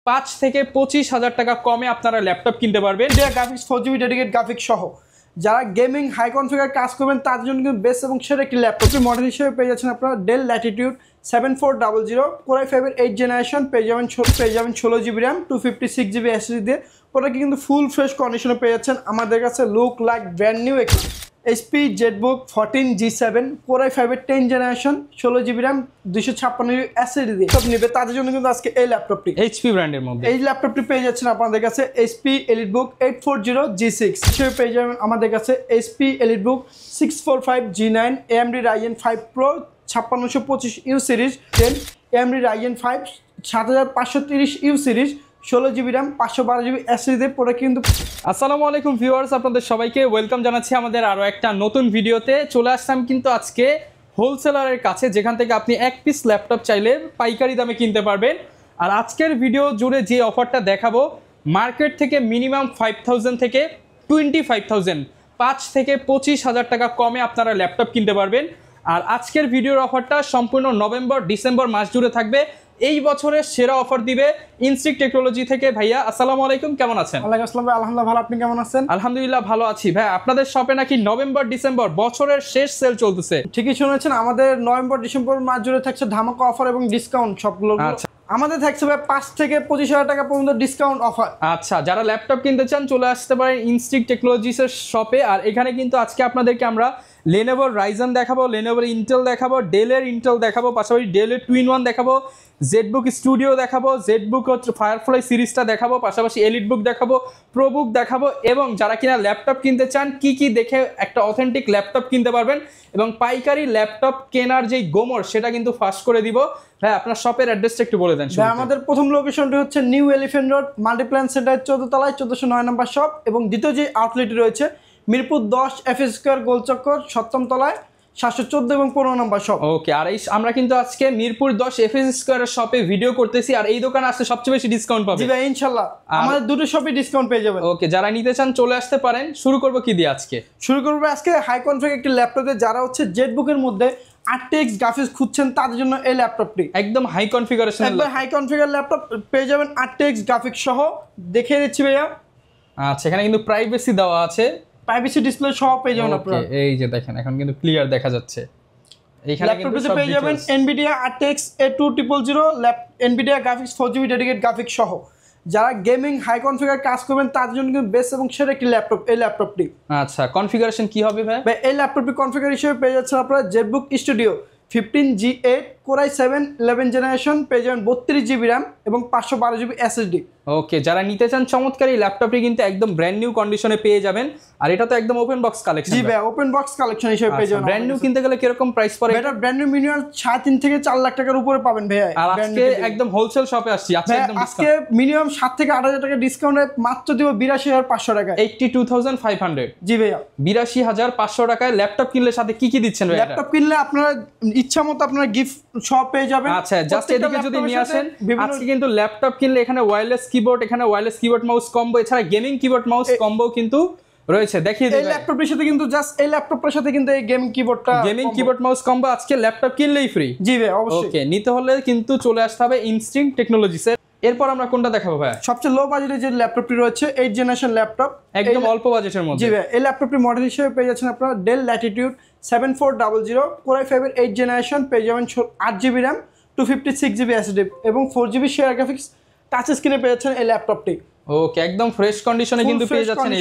5 থেকে 25,000 টাকা কমে আপনারা ল্যাপটপ কিনতে পারবেন। এটা গ্রাফিক্স 4GB ডেডিকেট গ্রাফিক্স সহ যারা গেমিং হাই কনফিগার কাজ করবেন তাদের জন্য কিন্তু বেস্ট এবং সেরা একটি ল্যাপটপ মডেল হিসেবে পেয়ে যাচ্ছেন আপনারা ডেল ল্যাটিটিউড 7400 কোরাই 5-এর 8th জেনারেশন পেয়ে যাবেন 16GB র্যাম 256GB SSD দিয়ে। প্রোডাক্টটি কিন্তু ফুল ফ্রেশ কন্ডিশনে পেয়ে যাচ্ছেন। আমাদের কাছে লুক লাইক ব্র্যান্ড নিউ একটি HP জেটবুক 14G7 কোরাই 5-এর 10th generation 16GB RAM 256GB SSD দিয়ে সব নেবে তাদের জন্য কিন্তু আজকে এই ল্যাপটপটি HP ব্র্যান্ডের মধ্যে এই ল্যাপটপটি পেয়ে যাচ্ছেন আপনাদের কাছে HP EliteBook 840G6 হিসেবে পেয়ে যাবেন আমাদের কাছে HP EliteBook 645G9 AMD Ryzen 5 Pro 5625U series 10 AMD Ryzen 5 7530U series 16GB RAM 512GB SSD দিয়ে পড়ে কিন্তু। আসসালামু আলাইকুম ভিউয়ার্স, আপনাদের সবাইকে ওয়েলকাম জানাচ্ছি আমাদের আরও একটা নতুন ভিডিওতে। চলে আসলাম কিন্তু আজকে হোলসেলারের কাছে, যেখান থেকে আপনি এক পিস ল্যাপটপ চাইলে পাইকারি দামে কিনতে পারবেন। আর আজকের ভিডিও জুড়ে যে অফারটা দেখাবো, মার্কেট থেকে মিনিমাম 5000 থেকে 25,000 5 থেকে 25,000 টাকা কমে আপনারা ল্যাপটপ কিনতে পারবেন। আর আজকের ভিডিওর অফারটা সম্পূর্ণ নভেম্বর ডিসেম্বর মাস জুড়ে থাকবে। এই বছরের সেরা অফার দিবে ইনস্টিংক্ট টেকনোলজি থেকে। ভাইয়া আসসালামু আলাইকুম, কেমন আছেন? ওয়ালাইকুম আসসালাম ভাই, আলহামদুলিল্লাহ ভালো, আপনি কেমন আছেন? আলহামদুলিল্লাহ ভালো আছি। ভাই আপনাদের শপে নাকি নভেম্বর ডিসেম্বর বছরের শেষ সেল চলতেছে? ঠিকই শুনেছেন, আমাদের নভেম্বর ডিসেম্বর মাস জুড়ে থাকছে ধামাকা অফার এবং ডিসকাউন্ট সবগুলো। আমাদের থাকছে ভাই 5 থেকে 25,000 টাকা পর্যন্ত ডিসকাউন্ট অফার। আচ্ছা, যারা ল্যাপটপ কিনতে চান চলে আসতে পারেন ইনস্টিংক্ট টেকনোলজিসের শপে। আর এখানে কিন্তু আজকে আপনাদেরকে আমরা লেনোভোর রাইজেন দেখাবো, লেনোভোর ইন্টেল দেখাবো, ডেলের ইন্টেল দেখাবো, পাশাপাশি ডেলের টুইন-1 দেখাবো, জেটবুক স্টুডিও দেখাবো, জেটবুক হচ্ছে ফায়ারফ্লাই সিরিজটা দেখাবো, পাশাপাশি এলিটবুক দেখাবো, প্রোবুক দেখাবো। এবং যারা কিনা ল্যাপটপ কিনতে চান কি কি দেখে একটা অথেন্টিক ল্যাপটপ কিনতে পারবেন এবং পাইকারি ল্যাপটপ কেনার যেই গোমর সেটা কিন্তু ফাস্ট করে দিব। হ্যাঁ, আপনার শপের অ্যাড্রেসটা একটু বলে দেন। আমাদের প্রথম লোকেশনটি হচ্ছে new elephant road Multiplan centre 14 তলায় 1409 নম্বর শপ, এবং দ্বিতীয় যে আউটলেটটি রয়েছে মিরপুর 10 FS স্কয়ার গোলচক্কর 7ম তলায় 714 এবং 15 নম্বর শপ। ওকে, আর এই আমরা কিন্তু আজকে মিরপুর 10 FS স্কয়ারের শপে ভিডিও করতেছি। আর এই দোকানে আসলে সবচেয়ে বেশি ডিসকাউন্ট পাবেন। জি ভাই, ইনশাআল্লাহ আমাদের দুটো শপে ডিসকাউন্ট পেয়ে যাবেন। ওকে, যারা নিতে চান চলে আসতে পারেন। শুরু করব কি দিয়ে আজকে? শুরু করব আজকে হাই কনফিগ একটি ল্যাপটপে। যারা হচ্ছে জেটবুকের মধ্যে RTX গ্রাফিক্স খুঁজছেন তাদের জন্য এই ল্যাপটপটি একদম হাই কনফিগারেশন, একদম হাই কনফিগার ল্যাপটপ পেয়ে যাবেন RTX গ্রাফিক্স সহ। দেখিয়ে দিচ্ছি ভাইয়া। আচ্ছা, এখানে কিন্তু প্রাইভেসি দেওয়া আছে, প্রাইভেসি ডিসপ্লে সহ পেয়ে যাবেন আপনারা। এই যে দেখেন এখন কিন্তু ক্লিয়ার দেখা যাচ্ছে। এইখানে কিন্তু সব পেয়ে যাবেন NVIDIA RTX A2000 NVIDIA graphics 4GB dedicate graphics সহ যারা গেমিং হাই কনফিগার কাজ করবেন তাদের জন্য কিন্তু বেস্ট এবং সেরা একটি ল্যাপটপ এই ল্যাপটপটি। আচ্ছা, কনফিগারেশন কি হবে ভাই? এই ল্যাপটপটি কনফিগার হিসেবে পেয়ে যাচ্ছেন আপনারা Jetbook studio 15G8 core i 7 11 generation পেয়ে যাবেন 32GB র্যাম এবং 512GB SSD। ওকে, যারা নিতে চান চমৎকার এই ল্যাপটপটি কিন্তু একদম ব্র্যান্ড নিউ কন্ডিশনে পেয়ে যাবেন। আর এটা তো একদম ওপেন বক্স কালেকশন। জি ভাই, ওপেন বক্স কালেকশন হিসেবে পেয়ে যাবেন। ব্র্যান্ড নিউ কিনতে গেলে কিরকম প্রাইস পড়ে? এটা ব্র্যান্ড নিউ মিনিমাম 3.5 থেকে 4 লাখ টাকার উপরে পাবেন ভাই। আর আজকে একদম হোলসেল শপে আসছি, আজকে মিনিমাম 7 থেকে 8,000 টাকা ডিসকাউন্টে মাত্র দিব 82,500 টাকা, 82,500। জি ভাইয়া, 82,500 টাকায় ল্যাপটপ কিনলে সাথে কি কি দিচ্ছেন ভাই? ল্যাপটপ কিনলে আপনারা ইচ্ছা মতো আপনারা গিফট সব পেয়ে যাবেন। আচ্ছা, জাস্ট এদিকে যদি নিয়ে আসেন, আজকে কিন্তু ল্যাপটপ কিনলে এখানে ওয়্যারলেস কিবোর্ড, এখানে ওয়্যারলেস কিবোর্ড মাউস কম্বো, এছাড়া গেমিং কিবোর্ড মাউস কম্বো কিন্তু রয়েছে। দেখিয়ে দিই এই ল্যাপটপের সাথে কিন্তু জাস্ট এই ল্যাপটপের সাথে কিন্তু এই গেমিং কিবোর্ড মাউস কম্বো আজকে ল্যাপটপ কিনলেই ফ্রি। জি ভাই, অবশ্যই। ওকে, নিতে হলে কিন্তু চলে আসতে হবে ইনস্টিংক্ট টেকনোলজিসের। এরপর আমরা কোনটা দেখাবো ভাই? সবচেয়ে লো বাজেটের যে ল্যাপটপটি রয়েছে 8th জেনারেশন ল্যাপটপ, একদম অল্প বাজেটের মধ্যে। জি ভাই, এই ল্যাপটপটি মডেল হিসেবে পেয়ে যাচ্ছেন আপনারা ডেল ল্যাটিটিউড 7400 কোরাই 5-এর 8th জেনারেশন পেয়ে যাবেন 8GB র্যাম 256GB SSD এবং 4GB শেয়ার গ্রাফিক্স টাচ স্ক্রিনে পেয়ে যাচ্ছেন এই ল্যাপটপটি। ওকে, একদম ফ্রেশ কন্ডিশনে কিন্তু পেয়ে যাচ্ছেন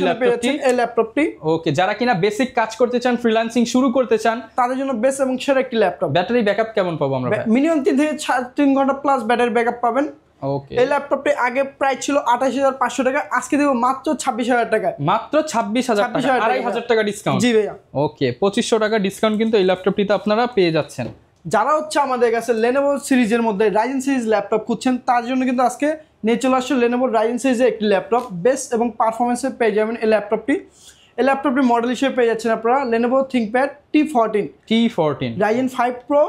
এই ল্যাপটপটি। ওকে, যারা কিনা বেসিক কাজ করতে চান, ফ্রিল্যান্সিং শুরু করতে চান তাদের জন্য বেস্ট এবং সেরা একটি ল্যাপটপ। ব্যাটারি ব্যাকআপ কেমন পাবো আমরা? মিনিমাম 3 থেকে 3 ঘন্টা প্লাস ব্যাটারি ব্যাকআপ পাবেন। ওকে, এই ল্যাপটপটি আগে প্রাইস ছিল 28,500 টাকা, আজকে দেব মাত্র 26,000 টাকা। মাত্র 26,000 টাকা, 2,500 টাকা ডিসকাউন্ট। জি ভাইয়া। ওকে, 2500 টাকা ডিসকাউন্ট কিন্তু এই ল্যাপটপটিতে আপনারা পেয়ে যাচ্ছেন। যারা হচ্ছে আমাদের কাছে Lenovo সিরিজের মধ্যে Ryzen সিরিজ ল্যাপটপ খুঁজছেন তার জন্য কিন্তু আজকে নিয়ে চলে আসছে Lenovo Ryzen সিরিজের একটি ল্যাপটপ। বেস্ট এবং পারফরমেন্সে পেয়ে যাবেন এই ল্যাপটপটি। এই ল্যাপটপটি মডেল হিসেবে পেয়ে যাচ্ছেন আপনারা Lenovo ThinkPad T14 Ryzen 5 Pro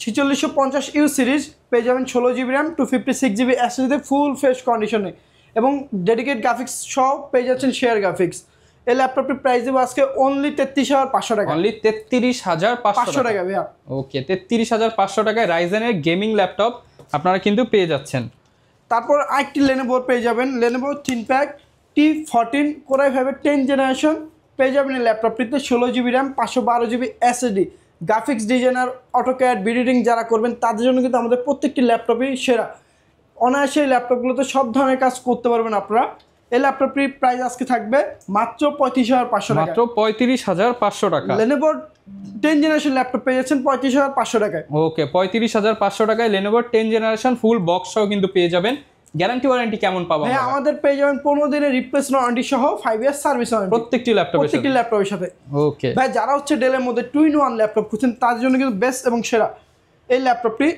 4650U series পেয়ে যাবেন 16GB RAM 256GB SSD full fresh কন্ডিশনে এবং ডেডিকেট গ্রাফিক্স সহ পেয়ে যাচ্ছেন শেয়ার গ্রাফিক্স। এই ল্যাপটপটির প্রাইস দেবো আজকে অনলি 33,500 টাকা। অনলি 33,500 টাকা ভাইয়া। ওকে, 33,500 টাকায় রাইজেনের গেমিং ল্যাপটপ আপনারা কিন্তু পেয়ে যাচ্ছেন। তারপর আরেকটি লেনোভো পেয়ে যাবেন, লেনোভো থিনপ্যাড T14 কোরাই 5 10 জেনারেশন পেয়ে যাবেন এই ল্যাপটপটিতে। 16 GB RAM, 512 GB SSD, graphics designer, AutoCAD, video যারা করবেন তাদের জন্য কিন্তু আমাদের প্রত্যেকটি ল্যাপটপই সেরা। অনায়াসে এই ল্যাপটপগুলোতে সব ধরনের কাজ করতে পারবেন আপনারা। এই ল্যাপটপটির প্রাইস আজকে থাকবে মাত্র 35,500 টাকা। মাত্র 35,500 টাকা। লেনোভো 10 জেনারেশন ল্যাপটপ পেয়ে যাচ্ছেন 35,500 টাকায়। ওকে, 35,500 টাকায় লেনোভো 10 জেনারেশন ফুল বক্স সহ কিন্তু পেয়ে যাবেন। গ্যারান্টি ওয়ারেন্টি কেমন পাবো? হ্যাঁ, আমাদের পেয়ে যাবেন 15 দিনের রিপ্লেসমেন্ট ওয়ারেন্টি সহ 5 ইয়ার সার্ভিস ওয়ারেন্টি প্রত্যেকটি ল্যাপটপের সাথে। ওকে ভাই, যারা হচ্ছে ডেলের মধ্যে 2-in-1 ল্যাপটপ খুঁজছেন তাদের জন্য কিন্তু বেস্ট এবং সেরা এই ল্যাপটপটি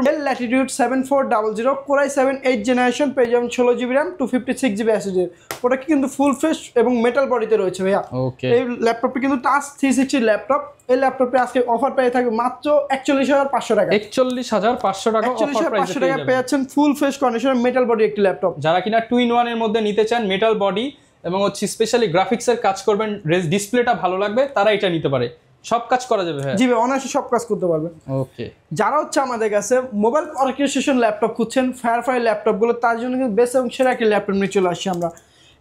ডেল ল্যাটিটিউড 7400 কোরাই 7 8 জেনারেশন পেয়ে যাবেন। 16 GB র্যাম, 256 GB SSD। ওটা কিন্তু ফুল ফ্রেশ এবং মেটাল বডিতে রয়েছে ভাইয়া। ওকে, এই ল্যাপটপটি কিন্তু টাচ 360 ল্যাপটপ। এই ল্যাপটপটি আজকে অফার পেয়ে থাকবে মাত্র 41,500 টাকা। 41,500 টাকা অফার প্রাইসে পেয়ে যাচ্ছেন ফুল ফ্রেশ কন্ডিশনের মেটাল বডি একটি ল্যাপটপ। যারা কিনা 2-in-1 এর মধ্যে নিতে চান, মেটাল বডি এবং হচ্ছে স্পেশালি গ্রাফিক্সের কাজ করবেন, ডিসপ্লেটা ভালো লাগবে, তারা এটা নিতে পারে। সব কাজ করা যাবে হ্যাঁ? জি ভাই, অনায়াসে সব কাজ করতে পারবে। ওকে, যারা হচ্ছে আমাদের কাছে মোবাইল অর্কেস্ট্রেশন ল্যাপটপ খুঁজছেন, ফায়ারফ্লাই ল্যাপটপগুলো, তার জন্য কিন্তু বেস্ট এবং সেরা একটি ল্যাপটপ নিয়ে চলে আসছি আমরা।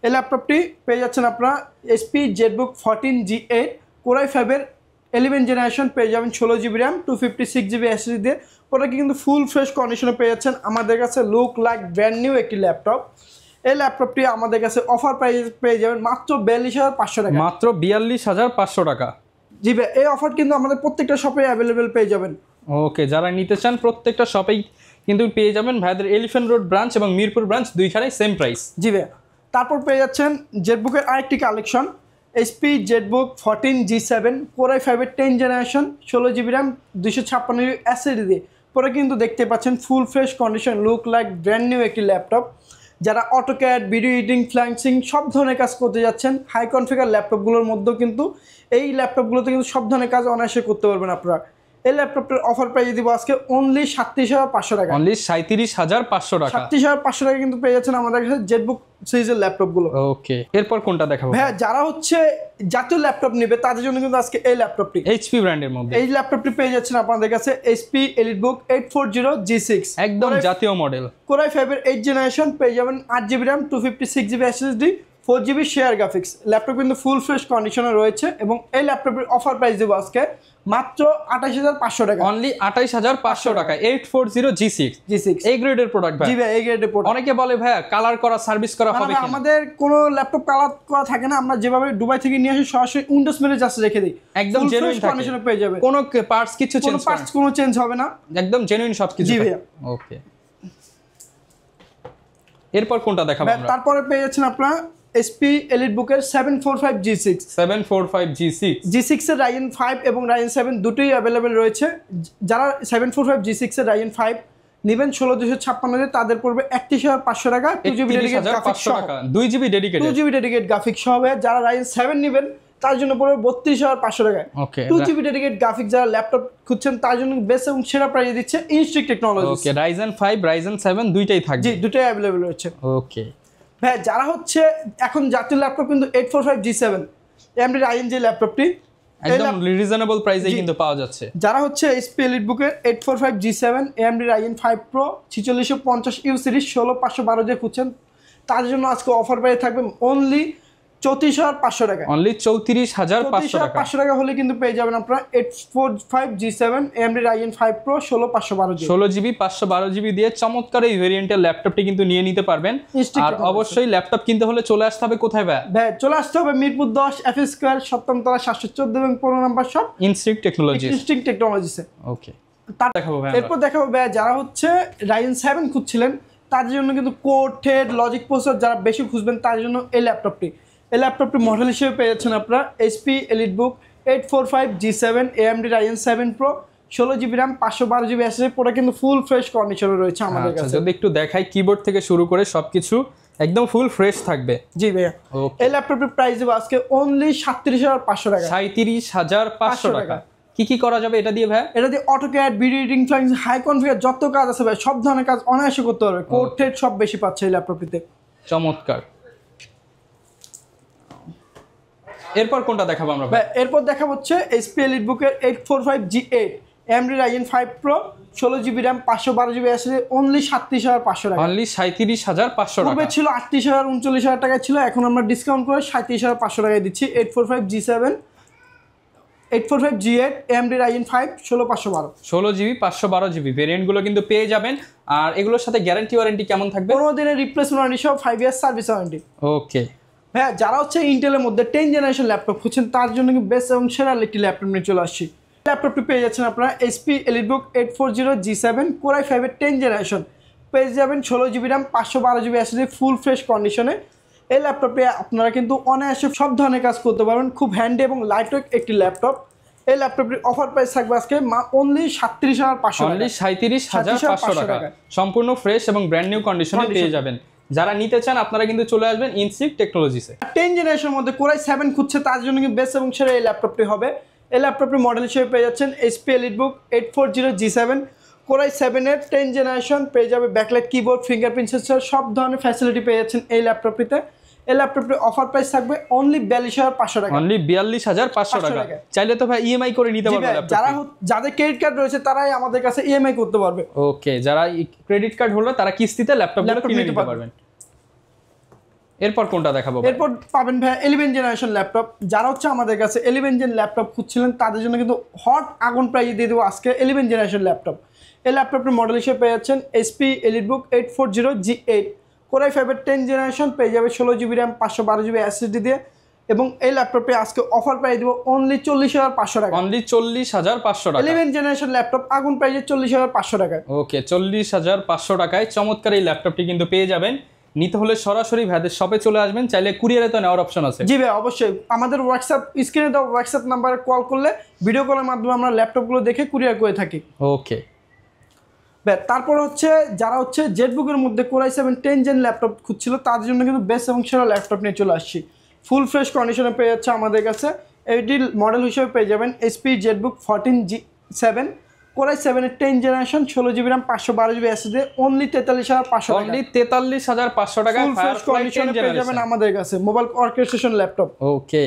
এই ল্যাপটপটি পেয়ে যাচ্ছেন আপনারা HP ZBook 14G8 core i 5 11 generation পেয়ে যাবেন। 16 GB র্যাম, 256 GB SSD দিয়ে। ওটাকে কিন্তু ফুল ফ্রেশ কন্ডিশনে পেয়ে যাচ্ছেন আমাদের কাছে। লুক লাইক ব্র্যান্ড নিউ একটি ল্যাপটপ। এই ল্যাপটপটি আমাদের কাছে অফার প্রাইস পেয়ে যাবেন মাত্র 42,500 টাকা। মাত্র 42,500 টাকা। জি ভাই, এই অফার কিন্তু আমাদের প্রত্যেকটা শপে অ্যাভেলেবেল পেয়ে যাবেন। ওকে, যারা নিতে চান প্রত্যেকটা শপেই কিন্তু পেয়ে যাবেন। ভাইদের এলিফ্যান্ট রোড ব্রাঞ্চ এবং মিরপুর ব্রাঞ্চ দুইখানেই সেম প্রাইস। জি ভাই, তারপর পেয়ে যাচ্ছেন জেটবুকের আরেকটি collection HP ZBook 14G7 core i 5 10 generation 16 GB RAM 256 GB SSD দিয়ে। পরে কিন্তু দেখতে পাচ্ছেন full fresh condition, look like brand new একটি ল্যাপটপ। যারা অটোক্যাড, ভিডিও এডিটিং, ফ্লাইংসিং সব ধরনের কাজ করতে যাচ্ছেন, হাই কনফিগার ল্যাপটপগুলোর মধ্যেও কিন্তু এই ল্যাপটপগুলোতে কিন্তু সব ধরনের কাজ অনায়াসে করতে পারবেন আপনারা। এই ল্যাপটপটার অফার প্রাইস দিব আজকে অনলি 37,500 টাকা। অনলি 37,500 টাকা। 37,500 টাকা কিন্তু পেয়ে যাচ্ছেন আমাদের কাছে জেটবুক সিরিজের ল্যাপটপগুলো। ওকে, এরপর কোনটা দেখাবো? হ্যাঁ, যারা হচ্ছে জাতীয় ল্যাপটপ নেবে তাদের জন্য কিন্তু আজকে এই ল্যাপটপটি HP ব্র্যান্ডের মধ্যে এই ল্যাপটপটি পেয়ে যাচ্ছেন আপনাদের কাছে HP EliteBook 840G6 একদম জাতীয় মডেল। কোরাই 5 8 জেনারেশন পেয়ে যাবেন। 8 GB RAM, 256 GB SSD, 4 GB share graphics. Laptop কিন্তু ফুল ফ্রেশ কন্ডিশনে রয়েছে এবং এই ল্যাপটপের অফার প্রাইস দেবো আজকে মাত্র 28,500 টাকা। অনলি 28,500 টাকা। 840G6 এই গ্রেডের প্রোডাক্ট ভাই। জি ভাই, এই গ্রেডের প্রোডাক্ট। অনেকে বলে ভাই কালার করা, সার্ভিস করা হবে কিনা? আমাদের কোনো ল্যাপটপ কালার করা থাকে না। আমরা যেভাবে দুবাই থেকে নিয়ে আসি সরাসরি উইন্ডোজ মেরে জাস্ট রেখে দিই, একদম জেনুইন কন্ডিশনে পেয়ে যাবে। কোনো পার্টস কিছু চেঞ্জ কোনো পার্টস কোনো চেঞ্জ হবে না, একদম জেনুইন সবকিছু। জি ভাইয়া। ওকে, এরপর কোনটা দেখাবো আমরা? তারপরে পেয়ে যাচ্ছেন আপনারা HP EliteBook এর 745G6 745G6 এর Ryzen 5 এবং Ryzen 7 দুটোই অ্যাভেলেবেল রয়েছে। যারা 745G6 এর Ryzen 5 নেবেন 16256 তাদের পড়বে 31,500 টাকা। 2GB ডেডিকেটেড গ্রাফিক্স সহ, 2GB dedicated 2GB dedicated graphics সহ। যারা Ryzen 7 নেবেন তার জন্য পড়বে 32,500 টাকা। ওকে, 2GB ডেডিকেটেড গ্রাফিক্স যারা ল্যাপটপ খুঁজছেন তার জন্য বেস্ট এবং সেরা প্রাইসে দিচ্ছে ইনস্ট্রিক টেকনোলজি। ওকে, Ryzen 5 Ryzen 7 দুইটাই থাকবে। জি, দুটোই অ্যাভেলেবেল রয়েছে। ওকে ভাই, যারা হচ্ছে এখন জাতীয় ল্যাপটপ কিন্তু 845G7 AMD Ryzen যে ল্যাপটপটি একদম রিজনেবল প্রাইসে কিন্তু পাওয়া যাচ্ছে। যারা হচ্ছে HP EliteBook এর 845G7 AMD Ryzen 5 Pro 4650U series 16512 যে খুঁজছেন তাদের জন্য আজকে অফার প্রাইস থাকবে অনলি 34,500 টাকা। অনলি 34,500 টাকা হলে কিন্তু পেয়ে যাবেন আপনারা 845G7 AMD Ryzen 5 Pro 16512 16GB 512GB দিয়ে চমৎকার এই ভেরিয়েন্টের ল্যাপটপটি কিন্তু নিয়ে নিতে পারবেন। আর অবশ্যই ল্যাপটপ কিনতে হলে চলে আসতে হবে কোথায় ভাই? চলে আসতে হবে মিরপুর 10 FS স্কয়ার 7ম তলা 714 এবং 15 নম্বর শপ ইনস্ট্রিক টেকনোলজিসে। ওকে, দেখাবো ভাই। এরপর দেখাবো ভাই যারা হচ্ছে Ryzen 7 খুঁজছিলেন তাদের জন্য কিন্তু কোর, থ্রেড, লজিক প্রসেসর যারা বেশি খুঁজবেন তাদের জন্য এই ল্যাপটপটি মডেল হিসেবে পেয়ে যাচ্ছেন আপনারা HP EliteBook 845G7 AMD Ryzen 7 Pro 16GB RAM 512GB SSD পুরো কিন্তু ফুল ফ্রেশ কন্ডিশনে রয়েছে আমাদের কাছে। যদি একটু দেখাই কিবোর্ড থেকে শুরু করে সবকিছু একদম ফুল ফ্রেশ থাকবে। জি ভাইয়া, এই ল্যাপটপের প্রাইস দেবো আজকে অনলি 37,500 টাকা। 37,500 টাকা। কি কি করা যাবে এটা দিয়ে ভাই? এটা দিয়ে AutoCAD, video editing, flying, high configure যত কাজ আছে ভাই সব ধরনের কাজ অনায়াসে করতে পারবে। কোড, থ্রেড সব বেশি পাচ্ছে এই ল্যাপটপটিতে। চমৎকার। এরপর কোনটা দেখাবো আমরা ভাই? এরপর দেখা হচ্ছে HP EliteBook এর 845G8 AMD Ryzen 5 Pro 16GB RAM 512GB SSD only 37,500 টাকা। অনলি 37,500 পূর্বে টাকা। ছিল 38,000 39,000 টাকা ছিল, এখন আমরা ডিসকাউন্ট করে 37,500 টাকায় দিচ্ছি। 845G7 845G8 AMD Ryzen 5 16512 16GB 512GB ভেরিয়েন্টগুলো কিন্তু পেয়ে যাবেন। আর এগুলোর সাথে গ্যারান্টি ওয়ারেন্টি কেমন থাকবে? 15 দিনের রিপ্লেসমেন্ট ওয়ারেন্টি সহ 5 ইয়ার সার্ভিস ওয়ারেন্টি। ওকে হ্যাঁ, যারা হচ্ছে ইন্টেলের মধ্যে 10 জেনারেশন ল্যাপটপ খুঁজছেন তার জন্য বেস্ট এবং সেরা একটি ল্যাপটপ নিয়ে চলে আসছি। ল্যাপটপটি পেয়ে যাচ্ছেন আপনারা HP EliteBook 840G7 Core i5 এর 10 জেনারেশন, পেয়ে যাবেন 16GB RAM 512GB SSD full fresh কন্ডিশনে। এই ল্যাপটপে আপনারা কিন্তু অনায়াসে সব ধরনের কাজ করতে পারবেন, খুব হ্যান্ডি এবং লাইটওয়েট একটি ল্যাপটপ। এই ল্যাপটপটির অফার প্রাইস থাকবে আজকে অনলি 37,500 অনলি 37,500 টাকা। সম্পূর্ণ ফ্রেশ এবং ব্র্যান্ড নিউ কন্ডিশনে পেয়ে যাবেন। যারা নিতে চান আপনারা কিন্তু চলে আসবেন ইনসিক টেকনোলজিসে। 10 জেনারেশনের মধ্যে Core i7 খুঁজছে তার জন্য কিন্তু বেস্ট এবং সেরা এই ল্যাপটপটি হবে। এই ল্যাপটপটির মডেল হিসেবে পেয়ে যাচ্ছেন HP EliteBook 840G7 Core i7 এর 10 জেনারেশন, পেয়ে যাবে ব্যাকলাইট কিবোর্ড, ফিঙ্গারপ্রিন্ট সেন্সর, সব ধরনের ফ্যাসিলিটি পেয়ে যাচ্ছেন এই ল্যাপটপটিতে। এই ল্যাপটপটির অফার প্রাইস থাকবে অনলি 42,500 টাকা। অনলি 42,500 টাকা। চাইলে তো ভাই ইএমআই করে নিতে পারবে ল্যাপটপ। যাদের ক্রেডিট কার্ড রয়েছে তারাই আমাদের কাছে ইএমআই করতে পারবে। ওকে, যারা ক্রেডিট কার্ড হলো তারা কিস্তিতে ল্যাপটপগুলো কিনে নিতে পারবেন। এরপর কোনটা দেখাবো? এরপর পাবেন ভাই 11 জেনারেশন ল্যাপটপ। যারা হচ্ছে আমাদের কাছে 11 জেন ল্যাপটপ খুঁজছিলেন তাদের জন্য কিন্তু হট আগুন প্রাইজে দিয়ে দেবো আজকে 11 জেনারেশন ল্যাপটপ। এই ল্যাপটপটির মডেল হিসেবে পেয়ে যাচ্ছেন HP EliteBook 840G8 Core i5 এর 10 জেনারেশন, পেয়ে যাবে 16GB RAM 512GB SSD দিয়ে। এবং এই ল্যাপটপে আজকে অফার প্রাইস দেবো অনলি 40,500 টাকা। অনলি 40,500 টাকা। 11 জেনারেশন ল্যাপটপ আগুন প্রাইজে 40,500 টাকায়। ওকে, 40,500 টাকায় চমৎকার এই ল্যাপটপটি কিন্তু পেয়ে যাবেন। নিতে হলে সরাসরি ভাইদের শপে চলে আসবেন, চাইলে কুরিয়ারে তো নেওয়ার অপশন আছে। জি ভাই, অবশ্যই আমাদের হোয়াটসঅ্যাপ স্ক্রিনে দেওয়া হোয়াটসঅ্যাপ নাম্বারে কল করলে ভিডিও কলের মাধ্যমে আমরা ল্যাপটপগুলো দেখে কুরিয়ার করে থাকি। ওকে, তারপর হচ্ছে যারা হচ্ছে জেটবুকের মধ্যে Core i7 10 জেন ল্যাপটপ খুঁজছিল তাদের জন্য কিন্তু বেস্ট এবং সেরা ল্যাপটপ নিয়ে চলে আসছি। ফুল ফ্রেশ কন্ডিশনে পেয়ে যাচ্ছে আমাদের কাছে। এটির মডেল হিসেবে পেয়ে যাবেন HP ZBook 14G7 Core i7 এর 10 generation, 16GB RAM 512GB SSD only 43,500 টাকা। অনলি 43,500 টাকা ফুল ফ্রেশ কন্ডিশনে পেয়ে যাবেন আমাদের কাছে মোবাইল অর্কেস্ট্রেশন ল্যাপটপ। ওকে,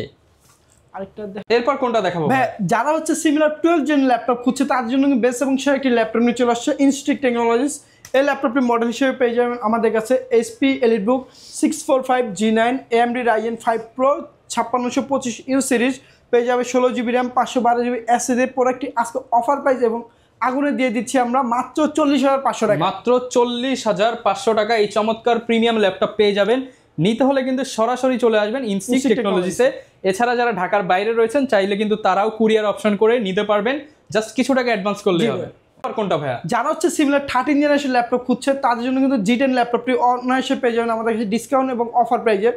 আরেকটা এরপর কোনটা দেখাবো? যারা হচ্ছে সিমিলার 12 জেন ল্যাপটপ খুঁজছে তার জন্য বেস্ট এবং সেরা একটি ল্যাপটপ নিয়ে চলে আসছে ইনস্টিক টেকনোলজিস। এই ল্যাপটপটির মডেল হিসেবে পেয়ে যাবেন আমাদের কাছে HP EliteBook 645G9 AMD Ryzen 5 Pro 5625U series, পেয়ে যাবে 16GB RAM 512GB SSD। প্রোডাক্টটি আজকে অফার প্রাইস এবং আগুনে দিয়ে দিচ্ছি আমরা মাত্র 40,500 টাকা। মাত্র 40,500 টাকা এই চমৎকার প্রিমিয়াম ল্যাপটপ পেয়ে যাবেন। নিতে হলে কিন্তু সরাসরি চলে আসবেন ইনসিক টেকনোলজিসে। এছাড়া যারা ঢাকার বাইরে রয়েছেন চাইলে কিন্তু তারাও কুরিয়ার অপশন করে নিতে পারবেন, জাস্ট কিছু টাকা অ্যাডভান্স করলেই হবে। আর কোনটা ভাইয়া? যারা হচ্ছে সিমিলার 13 জেনারেশন ল্যাপটপ খুঁজছে তাদের জন্য কিন্তু G10 ল্যাপটপটি অনায়াসে পেয়ে যাবেন আমাদের কাছে ডিসকাউন্ট এবং অফার প্রাইজে।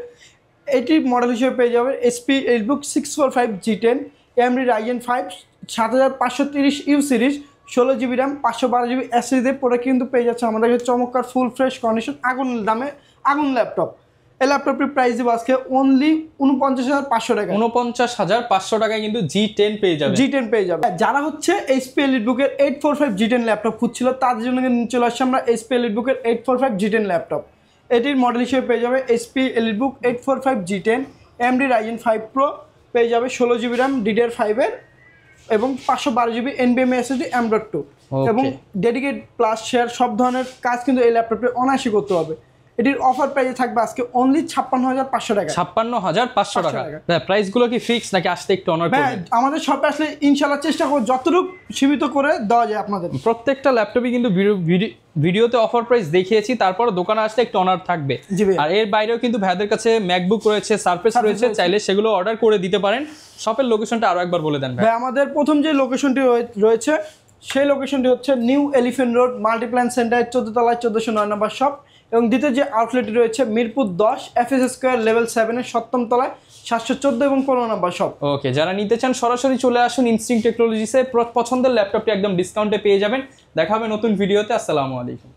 এটির মডেল হিসেবে পেয়ে যাবেন HP EliteBook 645G10 AMD Ryzen 5 7530U series, 16GB RAM 512GB SSD। Product কিন্তু পেয়ে যাচ্ছে আমাদের কাছে চমৎকার ফুল ফ্রেশ কন্ডিশন আগুন দামে আগুন ল্যাপটপ। এই ল্যাপটপটির প্রাইস দেবো আজকে অনলি 49,500 টাকা। 49,500 টাকায় কিন্তু G10 পেয়ে যাবে। G10 পেয়ে যাবে। যারা হচ্ছে HP EliteBook এর 845G10 ল্যাপটপ খুঁজছিল তাদের জন্য কিন্তু চলে আসছে আমরা HP EliteBook এর 845G10 ল্যাপটপ। এটির মডেল হিসেবে পেয়ে যাবে HP EliteBook 845G10 AMD Ryzen 5 Pro, পেয়ে যাবে 16GB RAM DDR5 এর এবং 512GB NVMe SSD M.2 এবং ডেডিকেট প্লাস শেয়ার সব ধরনের কাজ কিন্তু এই ল্যাপটপে অনায়াসে করতে হবে। এটির অফার প্রাইসে থাকবে আজকে অনলি 56,500 টাকা। 56,500 টাকা। প্রাইস গুলো কি ফিক্স নাকি আসতে একটু অনার করবেন? আমাদের শপে আসলে ইনশাআল্লাহ চেষ্টা করব যতটুকু সীমিত করে দেওয়া যায় আপনাদের। প্রত্যেকটা ল্যাপটপে কিন্তু ভিডিওতে অফার প্রাইস দেখিয়েছি, তারপর দোকানে আসলে একটু অনার থাকবে। আর এর বাইরেও কিন্তু ভাইদের কাছে ম্যাকবুক রয়েছে, সারফেস রয়েছে, চাইলে সেগুলো অর্ডার করে দিতে পারেন। শপের লোকেশনটা আরো একবার বলে দেন ভাই। আমাদের প্রথম যে লোকেশনটি রয়েছে সেই লোকেশনটি হচ্ছে new elephant road Multiplan centre 14 তলায় 1409 নম্বর শপ, এবং দ্বিতীয় যে আউটলেটটি রয়েছে মিরপুর 10 FS স্কয়ার লেভেল 7 এর 7ম তলায় 714 এবং 15 নম্বর শপ। ওকে, যারা নিতে চান সরাসরি চলে আসুন ইনস্টিংক্ট টেকনোলজিসে। পছন্দের ল্যাপটপটি একদম ডিসকাউন্টে পেয়ে যাবেন। দেখা হবে নতুন ভিডিওতে। আসসালামু আলাইকুম।